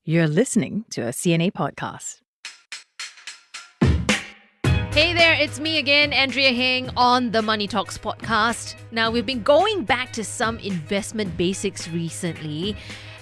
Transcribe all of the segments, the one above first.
You're listening to a CNA podcast. Hey there, it's me again, Andrea Heng on the Money Talks podcast. Now, we've been going back to some investment basics recently,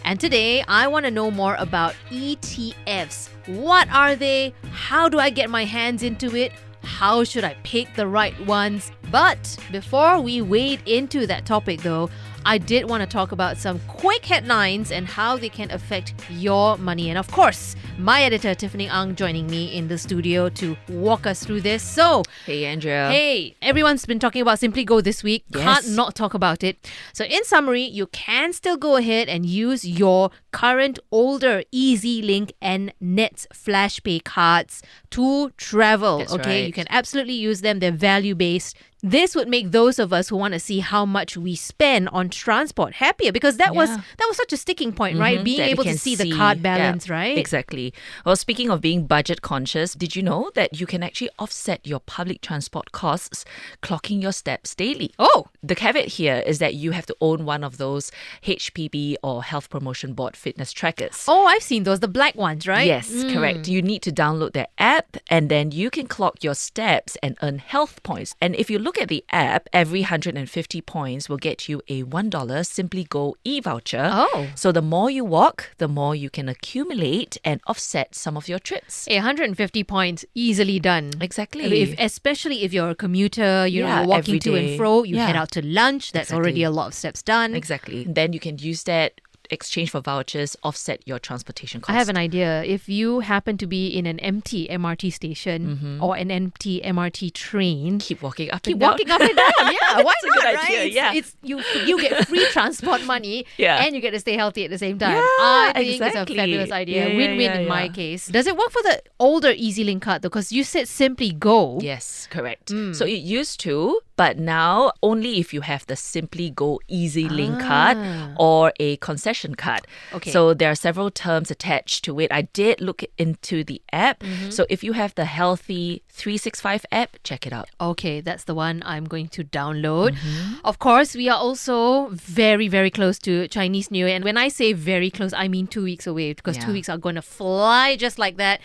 and today I want to know more about ETFs. What are they? How do I get my hands into it? How should I pick the right ones? But before we wade into that topic though, I did want to talk about some quick headlines and how they can affect your money. And of course, my editor, Tiffany Ang, joining me in the studio to walk us through this. So, hey, Andrea. Hey, everyone's been talking about SimplyGo this week. Yes. Can't not talk about it. So, in summary, you can still go ahead and use your current older EZ-Link and Nets FlashPay cards to travel. That's okay, right. You can absolutely use them. They're value-based. This would make those of us who want to see how much we spend on transport happier, because that was such a sticking point, right? Being that able you to can see the card balance, right? Exactly. Well, speaking of being budget conscious, did you know that you can actually offset your public transport costs clocking your steps daily? Oh, The caveat here is that you have to own one of those HPB or Health Promotion Board fitness trackers. oh, I've seen those, the black ones, right? Yes, correct. You need to download their app and then you can clock your steps and earn health points. And if you look at the app, every 150 points will get you a $1 SimplyGo e-voucher. Oh. So the more you walk, the more you can accumulate and offset some of your trips. 150 points, easily done. Exactly. Especially if you're a commuter, you're Yeah, walking every to and day. fro, you Yeah. head out to lunch, that's Exactly. already a lot of steps done. Exactly. Then you can use that, exchange for vouchers, offset your transportation costs. I have an idea. If you happen to be in an empty MRT station or an empty MRT train, Keep walking up keep and down. walking up and down. Yeah, why That's a not, good right? idea, yeah. It's you get free transport money Yeah. and you get to stay healthy at the same time. Yeah, I think exactly. it's a fabulous idea. Yeah, Win-win in my case. Does it work for the older EZ-Link card though? Because you said SimplyGo. Yes, correct. So it used to, but now only if you have the SimplyGo EZ-Link card or a concession card. Okay. So there are several terms attached to it. I did look into the app. So if you have the Healthy 365 app, check it out. Okay, that's the one I'm going to download. Of course, we are also very, very close to Chinese New Year. And when I say very close, I mean 2 weeks away, because 2 Yeah. weeks are going to fly just like that.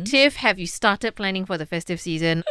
Tiff, have you started planning for the festive season?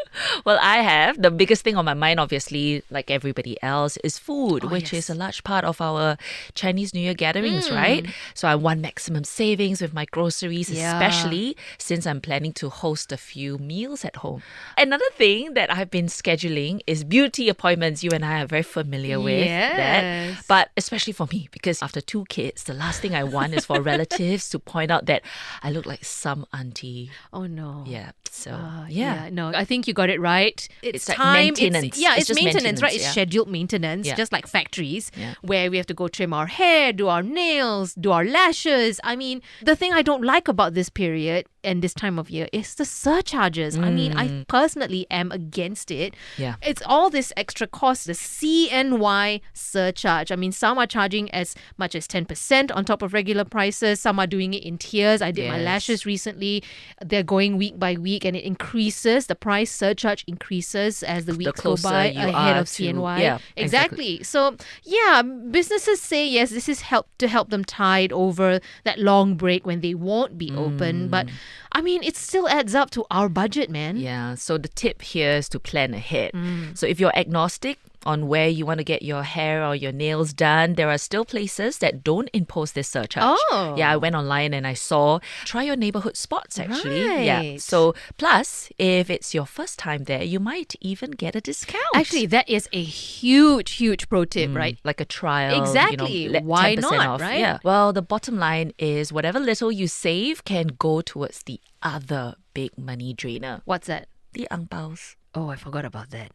Well, I have. The biggest thing on my mind, obviously, like everybody else, is food, which yes. is a large part of our Chinese New Year gatherings, right? So I want maximum savings with my groceries, Yeah. especially since I'm planning to host a few meals at home. Another thing that I've been scheduling is beauty appointments. You and I are very familiar with that. Yes. But especially for me, because after 2 kids, the last thing I want is for relatives to point out that I look like some auntie. Oh, no. Yeah. So, Yeah, no, I think you got it right. It's like time. maintenance. It's It's just maintenance, right? maintenance, It's yeah. scheduled maintenance, Yeah. just like factories, Yeah. where we have to go trim our hair, do our nails, do our lashes. I mean, the thing I don't like about this period and this time of year is the surcharges. I mean, I personally am against it. Yeah. It's all this extra cost, the CNY surcharge. I mean, some are charging as much as 10% on top of regular prices. Some are doing it in tiers. I did my Yes. lashes recently. They're going week by week and it increases. The price surcharge increases as the weeks go closer by you ahead are of to- CNY. yeah, exactly. So, yeah, businesses say, yes, this is to help them tide over that long break when they won't be open. But, I mean, it still adds up to our budget, man. Yeah, so the tip here is to plan ahead. So if you're agnostic on where you want to get your hair or your nails done, there are still places that don't impose this surcharge. Oh. Yeah, I went online and I saw try your neighborhood spots actually. Yeah. Right. So plus, if it's your first time there, you might even get a discount. Actually, that is a huge, huge pro tip, right? Like a trial. Exactly. Why 10% not, off. right? Yeah. Well, the bottom line is whatever little you save can go towards the other big money drainer, What's that? the ang paos. Oh, I forgot about that.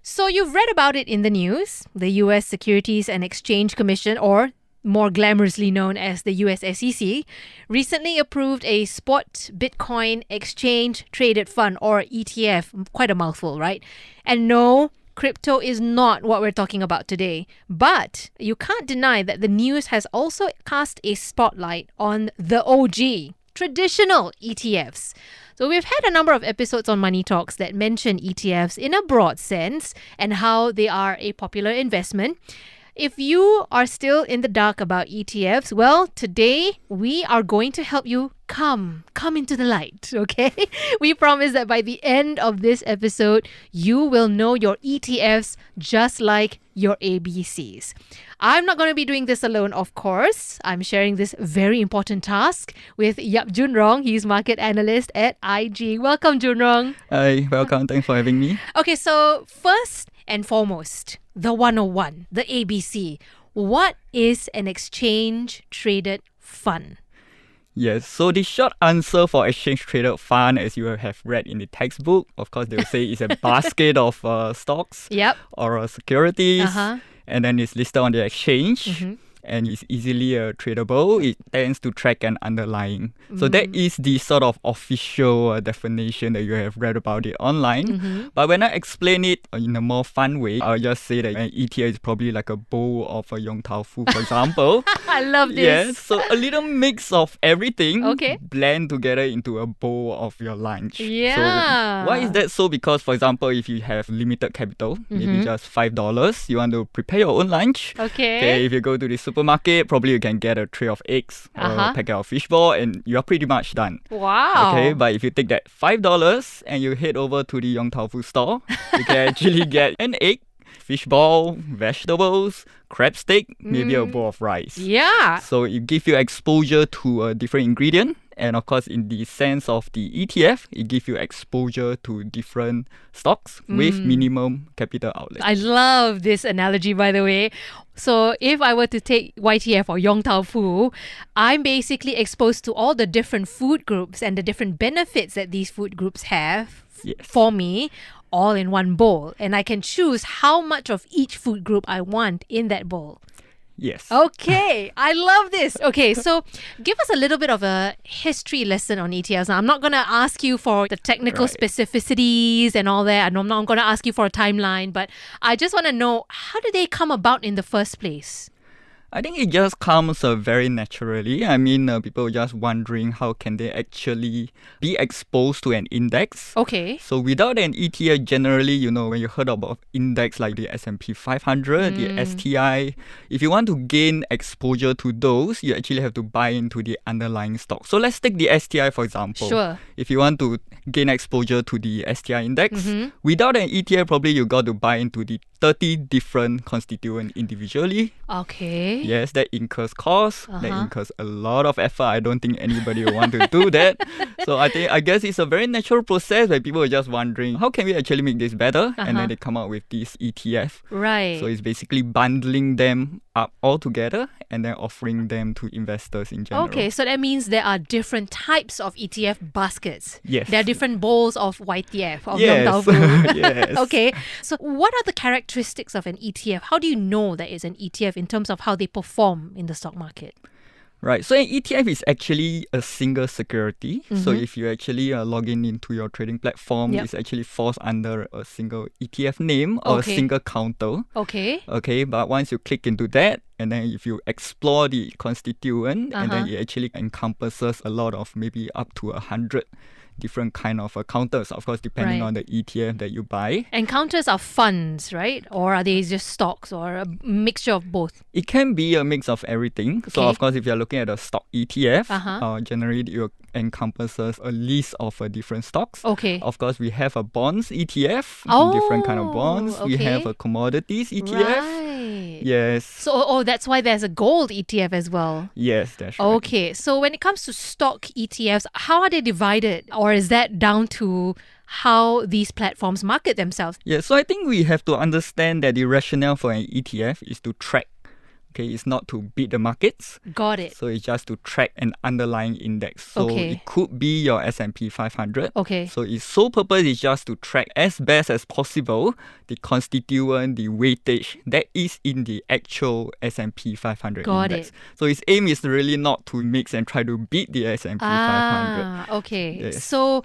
So you've read about it in the news. The US Securities and Exchange Commission, or more glamorously known as the US SEC, recently approved a spot Bitcoin exchange traded fund, or ETF. Quite a mouthful, right? And no, crypto is not what we're talking about today. But you can't deny that the news has also cast a spotlight on the OG, traditional ETFs. So we've had a number of episodes on Money Talks that mention ETFs in a broad sense and how they are a popular investment. If you are still in the dark about ETFs, well, today we are going to help you come into the light, okay? We promise that by the end of this episode, you will know your ETFs just like your ABCs. I'm not going to be doing this alone, of course. I'm sharing this very important task with Yeap Jun Rong. He's market analyst at IG. Welcome, Jun Rong. Hi, welcome. Thanks for having me. Okay, so first and foremost, the 101, the ABC. What is an exchange-traded fund? Yes, so the short answer for exchange-traded fund, as you have read in the textbook, of course, they will say it's a basket of stocks Yep. or securities, Uh-huh. and then it's listed on the exchange. And it's easily tradable. It tends to track an underlying. So that is the sort of official definition that you have read about it online. But when I explain it in a more fun way, I'll just say that an ETF is probably like a bowl of a Yong Tau Fu, for example. I love this. Yes, so a little mix of everything Okay. blend together into a bowl of your lunch. Yeah. So why is that so? Because, for example, if you have limited capital, maybe just $5, you want to prepare your own lunch. Okay. If you go to the supermarket, probably you can get a tray of eggs or a packet of fishball and you're pretty much done. Wow. Okay, but if you take that $5 and you head over to the Yong Tau Fu store, you can actually get an egg, fishball, vegetables, crab stick, maybe a bowl of rice. Yeah. So it gives you exposure to a different ingredient. And of course, in the sense of the ETF, it gives you exposure to different stocks with minimum capital outlay. I love this analogy, by the way. So if I were to take YTF or Yong Tau Fu, I'm basically exposed to all the different food groups and the different benefits that these food groups have Yes. for me, all in one bowl. And I can choose how much of each food group I want in that bowl. Yes. Okay, I love this. Okay, so give us a little bit of a history lesson on ETFs. Now, I'm not going to ask you for the technical Right. specificities and all that. I'm not going to ask you for a timeline, but I just want to know, how did they come about in the first place? I think it just comes very naturally. I mean, people are just wondering how can they actually be exposed to an index. Okay. So without an ETF, generally, when you heard about index like the S&P 500, the STI, if you want to gain exposure to those, you actually have to buy into the underlying stock. So let's take the STI, for example. Sure. If you want to gain exposure to the STI index, without an ETF, probably you got to buy into the 30 different constituents individually. Okay. Yes, that incurs cost. That incurs a lot of effort. I don't think anybody will want to do that. So I guess it's a very natural process where people are just wondering, how can we actually make this better? And then they come up with this ETF. Right. So it's basically bundling them up all together and then offering them to investors in general. Okay, so that means there are different types of ETF baskets. Yes. There are different bowls of YTF, of Yes. Yong Tau Fu. Yes. Okay, so what are the characteristics of an ETF? How do you know that it's an ETF in terms of how they perform in the stock market? Right. So an ETF is actually a single security. So if you actually log in into your trading platform, Yep. it actually falls under a single ETF name or a Okay. single counter. Okay. Okay, but once you click into that, and then if you explore the constituent, and then it actually encompasses a lot of maybe up to 100 different kind of counters, of course, depending Right. on the ETF that you buy. And counters are funds, right? Or are they just stocks or a mixture of both? It can be a mix of everything. So, Okay. of course, if you're looking at a stock ETF, Uh-huh. generally it encompasses a list of different stocks. Okay. Of course, we have a bonds ETF, Oh, different kind of bonds. We have okay. a commodities ETF. Right. Yes. So, that's why there's a gold ETF as well. Yes, that's right. Okay, so when it comes to stock ETFs, how are they divided? Or is that down to how these platforms market themselves? Yeah, so I think we have to understand that the rationale for an ETF is to track. Okay, it's not to beat the markets. Got it. So it's just to track an underlying index. So Okay. it could be your S&P 500. Okay. So its sole purpose is just to track as best as possible the constituent, the weightage that is in the actual S&P 500 Got index. it. So its aim is really not to mix and try to beat the S&P 500. Okay. Yes. So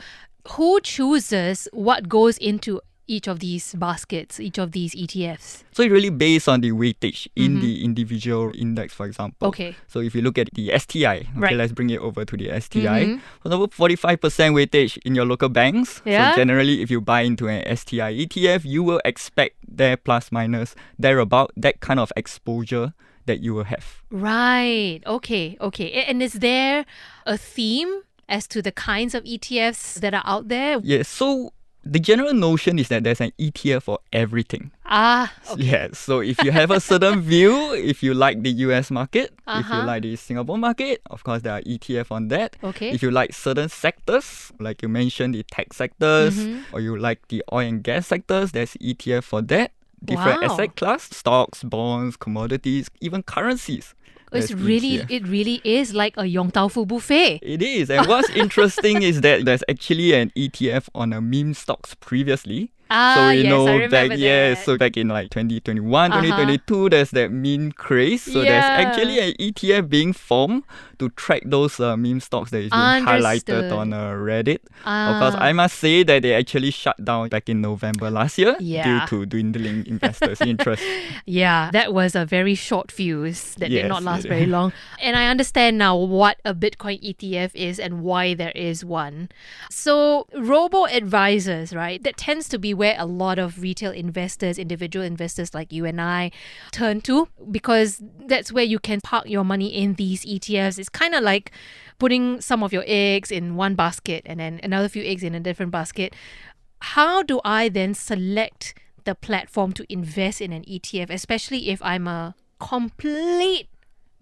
who chooses what goes into each of these baskets, each of these ETFs? So it really based on the weightage in the individual index, for example. Okay. So if you look at the STI, okay, Right. let's bring it over to the STI. For example, 45% weightage in your local banks. Yeah. So generally, if you buy into an STI ETF, you will expect there plus minus thereabout that kind of exposure that you will have. Right. Okay. And is there a theme as to the kinds of ETFs that are out there? Yes. So the general notion is that there's an ETF for everything. Okay. Yes. So if you have a certain view, if you like the US market, if you Uh-huh. like the Singapore market, of course there are ETF on that. Okay. If you like certain sectors, like you mentioned the tech sectors, or you like the oil and gas sectors, there's ETF for that. Different Wow. asset class, stocks, bonds, commodities, even currencies. It's There's really, ETF. it really is like a Yong Tau Fu buffet. It is. And what's interesting is that there's actually an ETF on a meme stocks previously. So we Yes, know I remember back, that. so back in like 2021, 2022, there's that meme craze. So there's Yeah. actually an ETF being formed to track those meme stocks that is being highlighted Understood. on Reddit. Of course, I must say that they actually shut down back in November last year Yeah. due to dwindling investors' interest. Yeah, that was a very short fuse that did Yes, not last it very is. long. And I understand now what a Bitcoin ETF is and why there is one. So, robo advisors, right? That tends to be where a lot of retail investors, individual investors like you and I turn to, because that's where you can park your money in these ETFs. It's kind of like putting some of your eggs in one basket and then another few eggs in a different basket. How do I then select the platform to invest in an ETF, especially if I'm a complete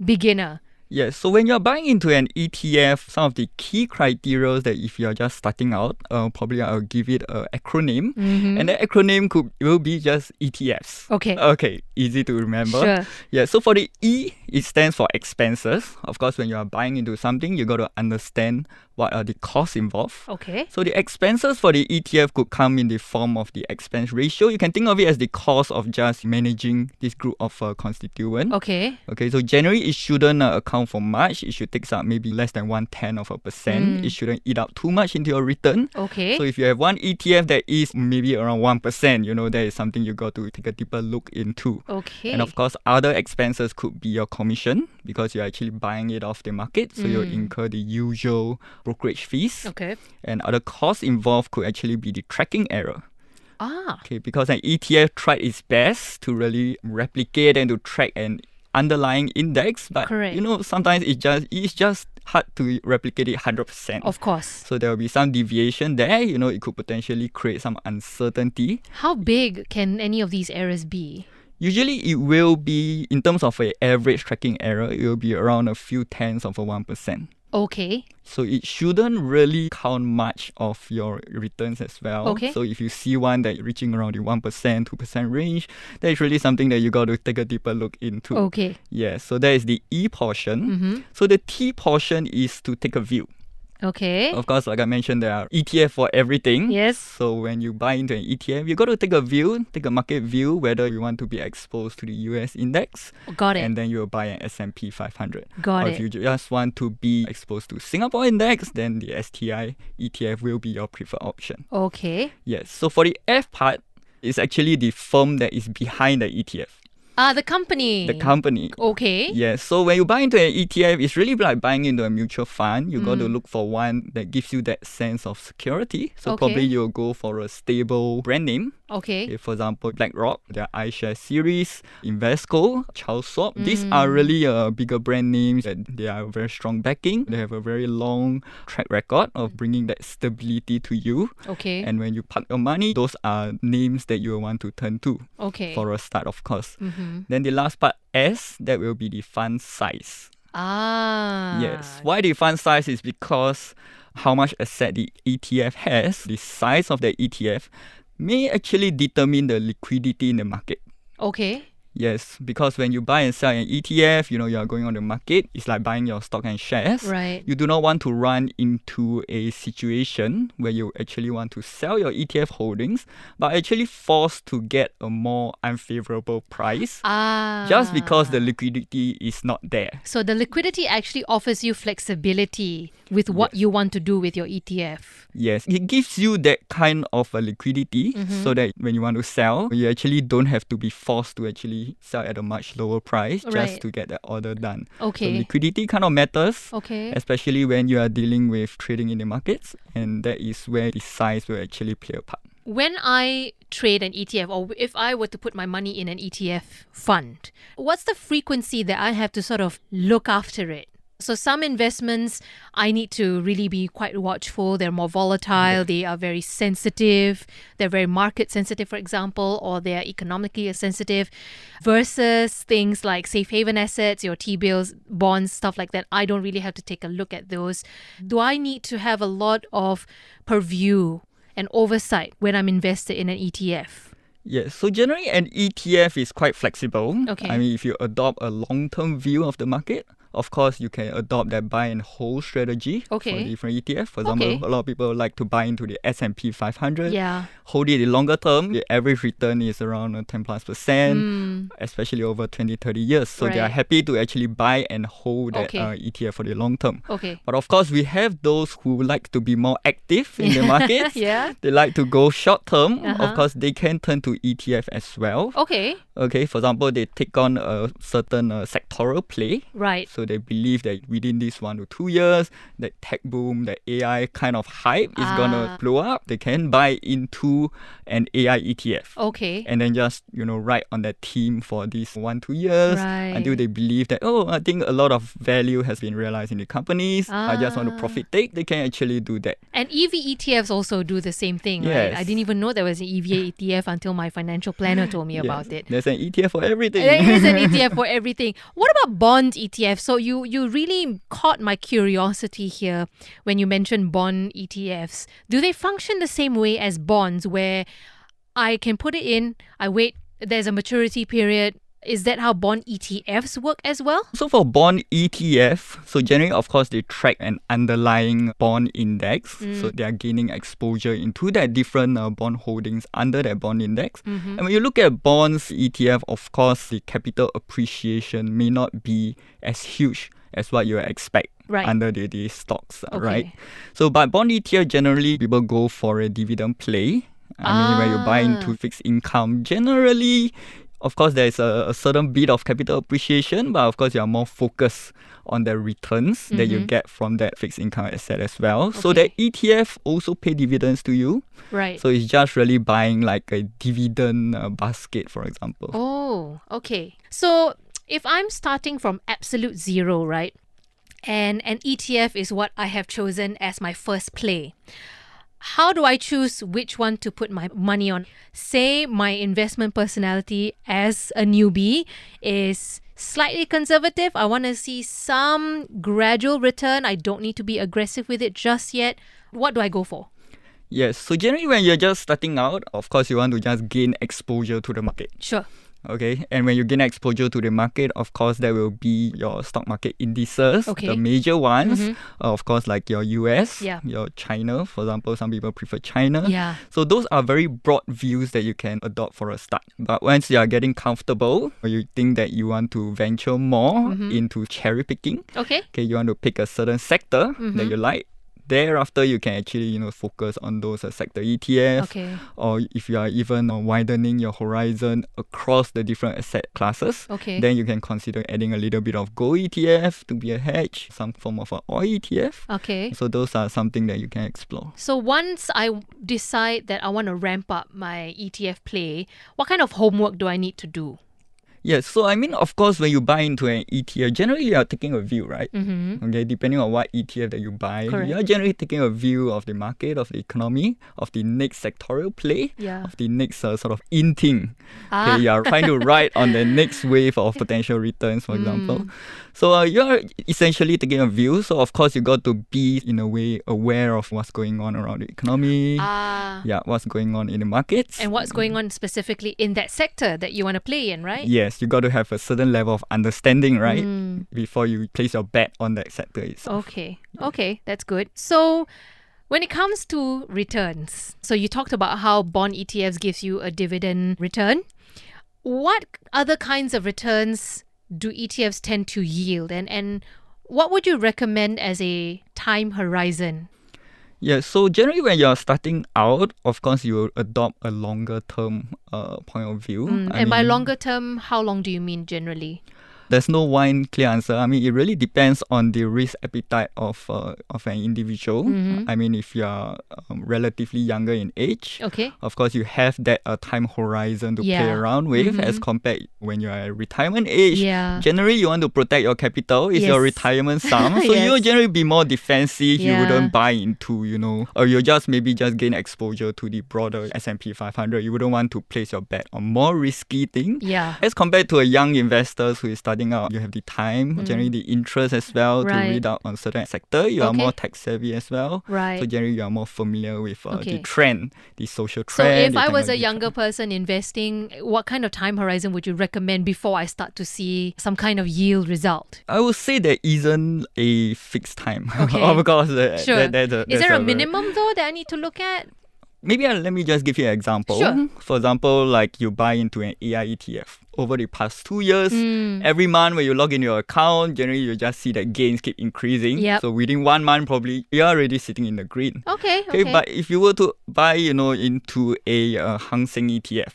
beginner? Yes, so when you're buying into an ETF, some of the key criteria that if you're just starting out, probably I'll give it an acronym. And that acronym will be just ETFs. Okay. Okay, easy to remember. Sure. Yeah, so for the E, it stands for expenses. Of course, when you are buying into something, you got to understand what are the costs involved. Okay. So the expenses for the ETF could come in the form of the expense ratio. You can think of it as the cost of just managing this group of constituents. Okay. Okay, so generally it shouldn't account for much. It should take up maybe less than 0.1%. It shouldn't eat up too much into your return. Okay. So if you have one ETF that is maybe around 1%, that is something you got to take a deeper look into. Okay. And of course, other expenses could be your commission because you're actually buying it off the market. So you'll incur the usual brokerage fees. Okay. And other costs involved could actually be the tracking error. Ah. Okay, because an ETF tried its best to really replicate and to track an underlying index, but Correct. sometimes it's just hard to replicate it 100%. Of course. So there will be some deviation there. It could potentially create some uncertainty. How big can any of these errors be? Usually it will be, in terms of an average tracking error, it will be around a few tenths of 1%. Okay. So it shouldn't really count much of your returns as well. Okay. So if you see one that reaching around the 1%, 2% range, that is really something that you got to take a deeper look into. Okay. Yeah, so that is the E portion. So the T portion is to take a view. Okay. Of course, like I mentioned, there are ETF for everything. Yes. So when you buy into an ETF, you got to take a view, take a market view, whether you want to be exposed to the US index. Got it. And then you'll buy an S&P 500. Got or it. if you just want to be exposed to Singapore index, then the STI ETF will be your preferred option. Okay. Yes. So for the F part, it's actually the firm that is behind the ETF. The company. The company. Okay. Yes. So when you buy into an ETF, it's really like buying into a mutual fund. You got to look for one that gives you that sense of security. So Okay. probably you'll go for a stable brand name. Okay. Okay, for example, BlackRock, their iShares series, Invesco, Charles Schwab. These are really bigger brand names that they are very strong backing. They have a very long track record of bringing that stability to you. Okay. And when you park your money, those are names that you will want to turn to Okay. for a start, of course. Then the last part, S, that will be the fund size. Ah. Yes. Why the fund size is because how much asset the ETF has, the size of the ETF, may actually determine the liquidity in the market. Okay. Yes, because when you buy and sell an ETF, you are going on the market. It's like buying your stock and shares. Right. You do not want to run into a situation where you actually want to sell your ETF holdings, but actually forced to get a more unfavorable price just because the liquidity is not there. So the liquidity actually offers you flexibility with what you want to do with your ETF. Yes, it gives you that kind of a liquidity so that when you want to sell, you actually don't have to be forced to actually sell at a much lower price Right. just to get the order done. Okay. So liquidity kind of matters, Okay. especially when you are dealing with trading in the markets, and that is where the size will actually play a part. When I trade an ETF, or if I were to put my money in an ETF fund, what's the frequency that I have to sort of look after it? So some investments, I need to really be quite watchful. They're more volatile. They are very sensitive. They're very market sensitive, for example, or they're economically sensitive versus things like safe haven assets, your T-bills, bonds, stuff like that. I don't really have to take a look at those. Do I need to have a lot of purview and oversight when I'm invested in an ETF? Yes, so generally an ETF is quite flexible. Okay. I mean, if you adopt a long-term view of the market, of course, you can adopt that buy and hold strategy for different ETF. For example, a lot of people like to buy into the S&P 500. Yeah. Hold it in longer term. The average return is around 10+%, especially over 20, 30 years. So they are Right. happy to actually buy and hold that ETF for the long term. Okay. But of course, we have those who like to be more active in the markets. Yeah. They like to go short term. Of course, they can turn to ETF as well. Okay. Okay, for example, they take on a certain sectoral play. Right. So they believe that within this 1 to 2 years, that tech boom, that AI kind of hype is gonna blow up. They can buy into an AI ETF. Okay. And then just, ride on that theme for these 1-2 years Right. until they believe that, I think a lot of value has been realized in the companies. I just want to profit take. They can actually do that. And EV ETFs also do the same thing, right? Yes. I didn't even know there was an EV ETF until my financial planner told me about it. There's an ETF for everything. There is an ETF for everything. What about bond ETF? So you really caught my curiosity here when you mentioned bond ETFs. Do they function the same way as bonds where I can put it in, I wait, there's a maturity period? Is that how bond ETFs work as well? So for bond ETF, so generally, of course, they track an underlying bond index. So they are gaining exposure into that different bond holdings under that bond index. And when you look at bonds ETF, of course, the capital appreciation may not be as huge as what you expect under the stocks, right? So but bond ETF, generally, people go for a dividend play. I mean, when you buy into fixed income, generally, of course, there's a certain bit of capital appreciation, but of course, you are more focused on the returns that you get from that fixed income asset as well. So that ETF also pay dividends to you. Right. So it's just really buying like a dividend basket, for example. Oh, okay. So if I'm starting from absolute zero, right, and an ETF is what I have chosen as my first play, how do I choose which one to put my money on? Say my investment personality as a newbie is slightly conservative. I want to see some gradual return. I don't need to be aggressive with it just yet. What do I go for? Yes, so generally when you're just starting out, of course you want to just gain exposure to the market. Sure. Okay, and when you gain exposure to the market, of course, there will be your stock market indices, the major ones, of course, like your US, your China, for example, some people prefer China. Yeah. So those are very broad views that you can adopt for a start. But once you are getting comfortable, or you think that you want to venture more into cherry picking, Okay. you want to pick a certain sector that you like. Thereafter, you can actually, focus on those sector ETF. Okay. Or if you are even widening your horizon across the different asset classes, then you can consider adding a little bit of gold ETF to be a hedge, some form of an oil ETF. Okay. So those are something that you can explore. So once I decide that I want to ramp up my ETF play, what kind of homework do I need to do? Yes, so I mean, of course, when you buy into an ETF, generally you are taking a view, right? Okay, depending on what ETF that you buy, you are generally taking a view of the market, of the economy, of the next sectorial play, of the next sort of in thing. Okay, you are trying to ride on the next wave of potential returns, for example. So you are essentially taking a view. So of course, you got to be in a way aware of what's going on around the economy. What's going on in the markets. And what's going on specifically in that sector that you want to play in, right? Yes, you got to have a certain level of understanding, right? Before you place your bet on that sector itself. Okay, that's good. So when it comes to returns, so you talked about how bond ETFs gives you a dividend return. What other kinds of returns do ETFs tend to yield? And what would you recommend as a time horizon? Yeah, so generally when you're starting out, of course, you will adopt a longer term point of view. And by longer term, how long do you mean generally? There's no one clear answer. I mean, it really depends on the risk appetite of an individual. I mean, if you're relatively younger in age, Okay. of course, you have that time horizon to play Yeah. around with as compared when you're at retirement age. Yeah. Generally, you want to protect your capital. It's your Yes. retirement sum. So you'll Yes. generally be more defensive. You Yeah. wouldn't buy into, or you'll just maybe just gain exposure to the broader S&P 500. You wouldn't want to place your bet on more risky things. Yeah. As compared to a young investor who is starting out, you have the time, generally the interest as well Right. to read out on certain sector. You are Okay. more tech savvy as well. Right. So generally you are more familiar with Okay. the trend, the social So trend. if I the was a technology younger trend. person investing, what kind of time horizon would you recommend before I start to see some kind of yield result? I would say there isn't a fixed time. Okay. Of course, Sure. Is that's there a very- minimum though that I need to look at? Maybe let me just give you an example. Sure. For example, like you buy into an AI ETF. Over the past 2 years, Mm. every month when you log in your account, generally you just see that gains keep increasing. Yep. So within 1 month, probably you're already sitting in the green. Okay. Okay, but if you were to buy, into a Hang Seng ETF,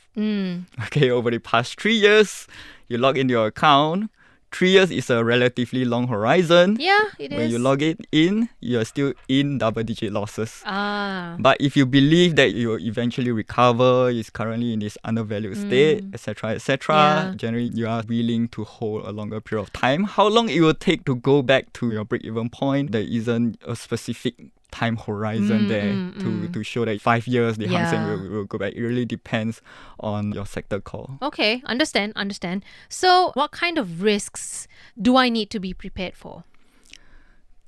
okay, over the past 3 years, you log in your account. 3 years is a relatively long horizon. Yeah, it is. When you log it in, you're still in double-digit losses. Ah. But if you believe that you will eventually recover, is currently in this undervalued state, etc., Yeah. generally you are willing to hold a longer period of time. How long it will take to go back to your break-even point, there isn't a specific time horizon there to show that 5 years the Hang Seng Yeah. will go back. It really depends on your sector call. Okay, understand. So what kind of risks do I need to be prepared for?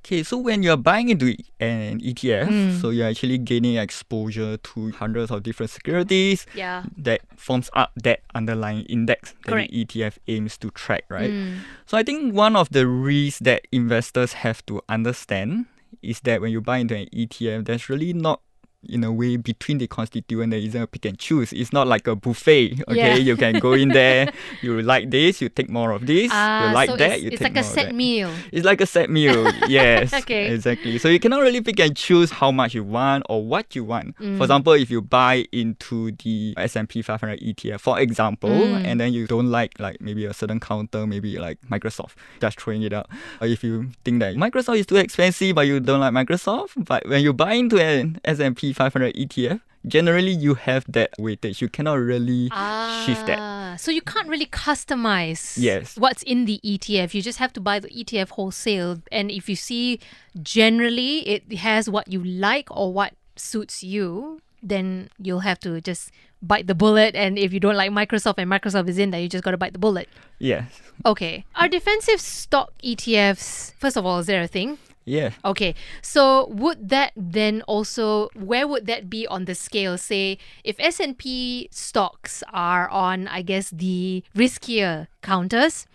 Okay, so when you're buying into an ETF, so you're actually gaining exposure to hundreds of different securities Yeah. that forms up that underlying index that Correct. the ETF aims to track, right? So I think one of the risks that investors have to understand is that when you buy into an ETF, there's really not, in a way, between the constituent, there isn't a pick and choose. It's not like a buffet, okay? Yeah. You can go in there, you like this, you take more of this, you like so that, it's you take like more a of set that. meal. It's like a set meal, yes. Okay. Exactly. So you cannot really pick and choose how much you want or what you want. For example, if you buy into the S&P 500 ETF, for example, and then you don't like maybe a certain counter, maybe like Microsoft, just throwing it out. Or if you think that Microsoft is too expensive but you don't like Microsoft, but when you buy into an S&P 500 ETF, generally you have that weightage. You cannot really shift that. So you can't really customize Yes. what's in the ETF. You just have to buy the ETF wholesale. And if you see generally it has what you like or what suits you, then you'll have to just bite the bullet. And if you don't like Microsoft and Microsoft is in there, you just got to bite the bullet. Yes. Okay. Are defensive stock ETFs, first of all, is there a thing? Yeah. Okay, so would that then also, where would that be on the scale? Say, if S&P stocks are on, I guess, the riskier counters,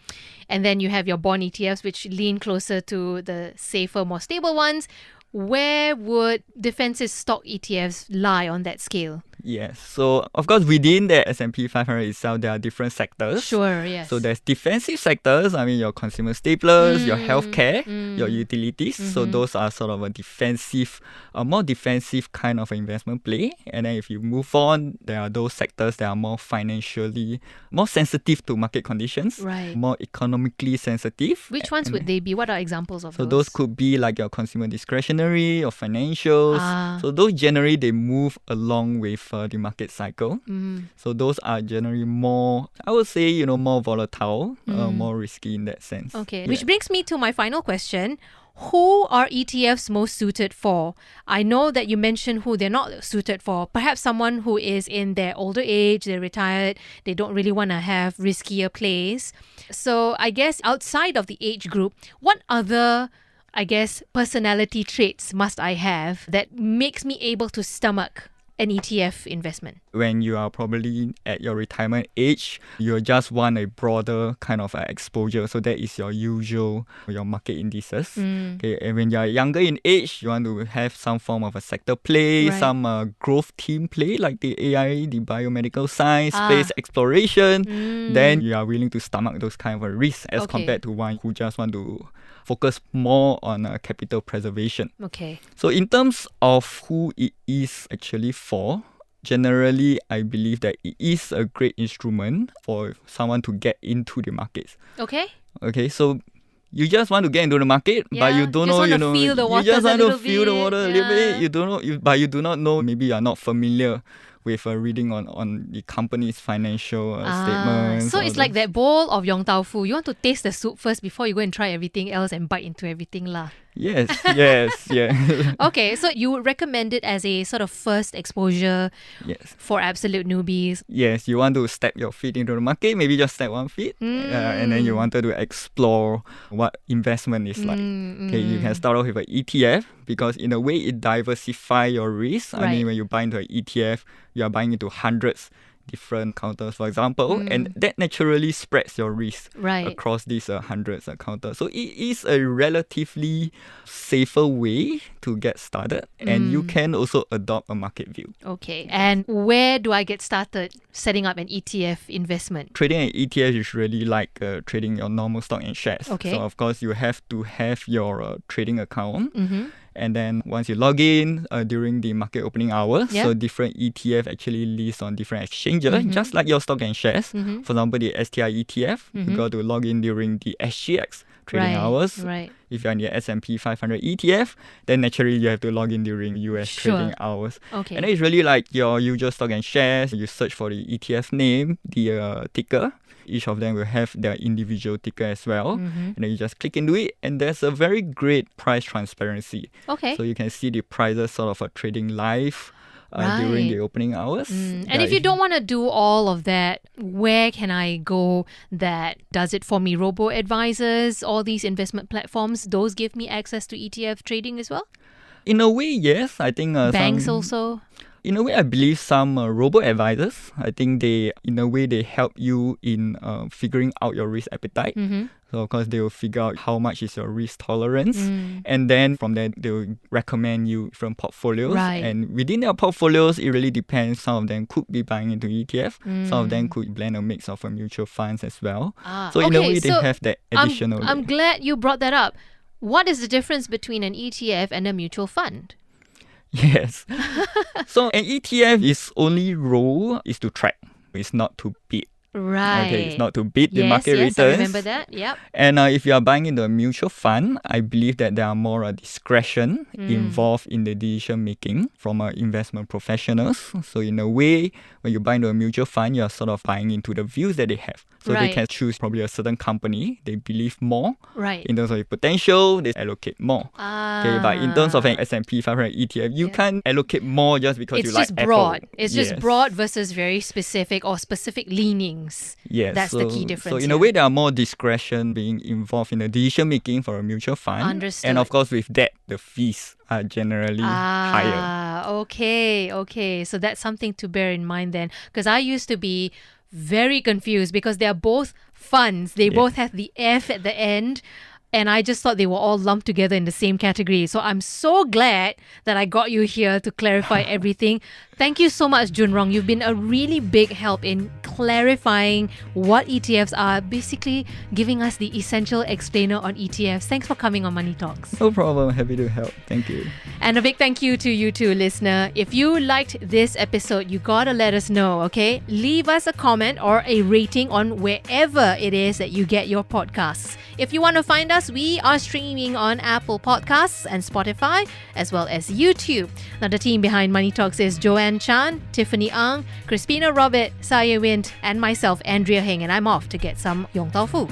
and then you have your bond ETFs, which lean closer to the safer, more stable ones, where would defensive stock ETFs lie on that scale? Yes. So, of course, within the S&P 500 itself, there are different sectors. Sure, yes. So there's defensive sectors, I mean your consumer staples, your healthcare, your utilities. So those are sort of a more defensive kind of investment play. And then if you move on, there are those sectors that are more financially, more sensitive to market conditions, Right. more economically sensitive. Which ones would they be? What are examples of So those? those could be like your consumer discretionary or financials. Ah. So those generally they move along with the market cycle. So those are generally more, I would say, more volatile, more risky in that sense. Okay, Yeah. which brings me to my final question. Who are ETFs most suited for? I know that you mentioned who they're not suited for. Perhaps someone who is in their older age, they're retired, they don't really want to have riskier plays. So I guess outside of the age group, what other, I guess, personality traits must I have that makes me able to stomach an ETF investment? When you are probably at your retirement age, you just want a broader kind of exposure. So that is your market indices. Okay, and when you are younger in age, you want to have some form of a sector play, Right. some growth team play like the AI, the biomedical science, space exploration. Then you are willing to stomach those kind of risks as Okay. compared to one who just want to focus more on capital preservation. Okay. So in terms of who it is actually for, generally, I believe that it is a great instrument for someone to get into the markets. Okay. Okay, so you just want to get into the market, but Yeah, you don't just know, wanna feel the you waters just a want to little feel the bit, water a little bit. yeah. You don't know, but you do not know. Maybe you are not familiar with reading on the company's financial statements. So all it's like those. that bowl of Yong Tau Fu. You want to taste the soup first before you go and try everything else and bite into everything lah. Yes, yes, yeah. Okay, so you would recommend it as a sort of first exposure Yes. for absolute newbies. Yes, you want to step your feet into the market, maybe just step one feet, and then you wanted to explore what investment is like. Okay, you can start off with an ETF because in a way it diversifies your risk. I Right. mean, when you buy into an ETF, you are buying into hundreds different counters, for example, and that naturally spreads your risk Right. across these hundreds of counters. So it is a relatively safer way to get started, and you can also adopt a market view. Okay, and where do I get started setting up an ETF investment? Trading an ETF is really like trading your normal stock and shares. Okay. So of course you have to have your trading account. Mm-hmm. And then once you log in during the market opening hours, Yeah. so different ETF actually list on different exchanges, just like your stock and shares. For example, the STI ETF, you got to log in during the SGX trading hours. Right. If you're in the S&P 500 ETF, then naturally you have to log in during US Sure. trading hours. Okay. And then it's really like your usual stock and shares. You search for the ETF name, the ticker. Each of them will have their individual ticker as well. And then you just click into it, and there's a very great price transparency. Okay. So you can see the prices sort of trading live during the opening hours. And if you don't want to do all of that, where can I go that does it for me? Robo-advisors, all these investment platforms, those give me access to ETF trading as well? In a way, yes. I think Banks some, also? In a way, I believe some robo-advisors, I think they help you in figuring out your risk appetite. So, of course, they will figure out how much is your risk tolerance. And then from there, they will recommend you from portfolios. Right. And within their portfolios, it really depends. Some of them could be buying into ETF. Some of them could blend a mix of mutual funds as well. So, in a way, they have that additional. I'm glad you brought that up. What is the difference between an ETF and a mutual fund? Yes. So an ETF is only role is to track. It's not to beat. Right. Okay, it's not to beat the Yes, market yes, returns. I remember that. Yep. And if you are buying into a mutual fund, I believe that there are more discretion involved in the decision making from investment professionals. So in a way, when you buy into a mutual fund, you are sort of buying into the views that they have. So they Right. can choose probably a certain company they believe more. Right. In terms of the potential, they allocate more. Okay, but in terms of an S&P 500 ETF, you can't allocate more just because It's you like just broad. Apple. It's Yes. just broad versus very specific or specific leanings. Yes, That's the key difference So in a here. way, there are more discretion being involved in the decision making for a mutual fund. Understood. And of course, with that, the fees are generally higher. Okay. So that's something to bear in mind then. Because I used to be very confused because they are both funds. They both have the F at the end. And I just thought they were all lumped together in the same category. So I'm so glad that I got you here to clarify everything. Thank you so much, Jun Rong. You've been a really big help in clarifying what ETFs are, basically giving us the essential explainer on ETFs. Thanks for coming on Money Talks. No problem. Happy to help. Thank you. And a big thank you to you too, listener. If you liked this episode, you gotta let us know, okay? Leave us a comment or a rating on wherever it is that you get your podcasts. If you want to find us, we are streaming on Apple Podcasts and Spotify, as well as YouTube. Now, the team behind Money Talks is Joanne Chan, Tiffany Ang, Crispina Robert, Saya Wind, and myself, Andrea Heng, and I'm off to get some Yong Tau Fu.